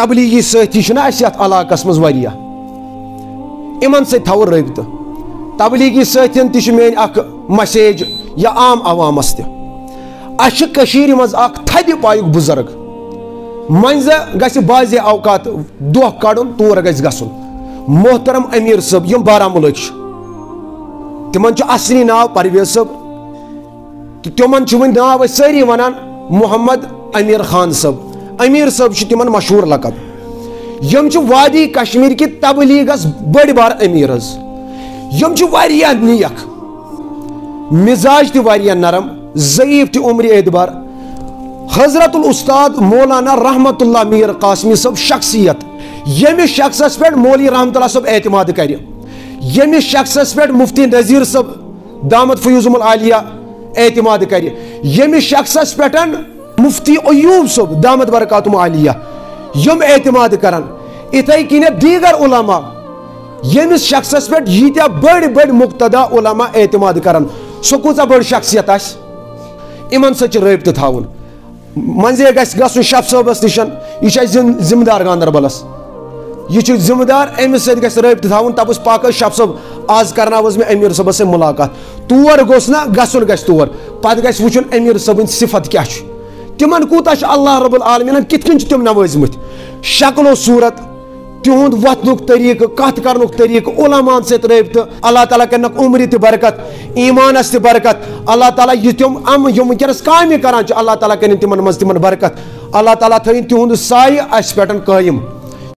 تبلیغی ساتھی چھنا اَسہِ یَتھ علاقس منٛز واریاہ یِمن سۭتۍ تھاوو رٲبطہٕ تبلیغی ساتھین تہِ چھِ میٲنۍ اکھ مسیج یا عام عوامس تہِ اَسہِ چھِ کٔشیٖرِ منٛز اکھ تھدِ پایُک بُزرگ منٛزٕ گژھِ بعضے اوقات دۄہ کڑُن تور گژھِ گژھُن محترم امیر صٲب یِم بارہمولہٕکۍ چھِ تِمن چھُ اصلی ناو پرویز صٲب تہٕ تِمن چھُ وۄنۍ ناو أسۍ سٲری ونان محمد امیر خان صٲب امیر صٲب چھُ تِمن مشہوٗر لقب یِم چھِ وادی کشمیٖر کہِ تبلیغس بٔڑۍ بار امیر حظ یِم چھِ واریاہ نیک مزاج تہِ واریاہ نرم ضعیف تہِ عمرِ اعتبار حضرت الاستاد مولانا رحمت اللہ میر قاسمی صٲب شخصیت ییٚمِس شخصس پٮ۪ٹھ مولوی رحمت اللہ صٲب اعتماد کرِ ییٚمِس شخصس پٮ۪ٹھ مفتی نذیر صٲب دامت فیوزم العالیہ اعتماد کرِ ییٚمِس شخصس پٮ۪ٹھ مفتی ایوب صٲب دامت برکاتم عالیہ یِم اعتماد کرن اِتھے کٔنٮ۪تھ دیگر علما ییٚمِس شخصس پٮ۪ٹھ ییٖتیاہ بٔڑۍ بٔڑۍ مقتدا علما اعتماد کرن سُہ کۭژاہ بٔڑ شخصیت آسہِ یِمن سۭتۍ چھُ رٲبطہٕ تھاوُن منٛزے گژھِ گژھُن شف صٲبس نِش یہِ چھُ اَسہِ ذمہٕ دار گاندربلس یہ چھُ ذمہٕ دار أمِس سۭتۍ گژھِ رٲبطہٕ تھاوُن تپس پاک شف صٲب آز کرناوس مےٚ امیر صٲبس سۭتۍ مُلاقات تور گوٚژھ نہ گژھُن گژھِ تور پتہٕ گژھِ وٕچھُن امیر صٲبٕنۍ صفت کیاہ چھُ تِمن کوٗتاہ چھُ اللہ رب العالمیٖنن کِتھ کٔنۍ چھِ تِم نوٲزمٕتۍ شکل و صوٗرت تِہُنٛد وۄتھنُک طریٖقہٕ کتھ کرنُک طریٖقہٕ علماہن سۭتۍ رٲبطہٕ اللہ تعالیٰ کرنکھ عمرِ تہِ برکت ایٖمانس تہِ برکت اللہ تعالیٰ یہِ تِم یِم وٕنکیٚنس کامہِ کران چھِ اللہ تعالیٰ کرن تِمن منٛز تِمن برکت اللہ تعالیٰ تھٲیِن تِہُنٛد سایہِ اَسہِ پٮ۪ٹھ قٲیِم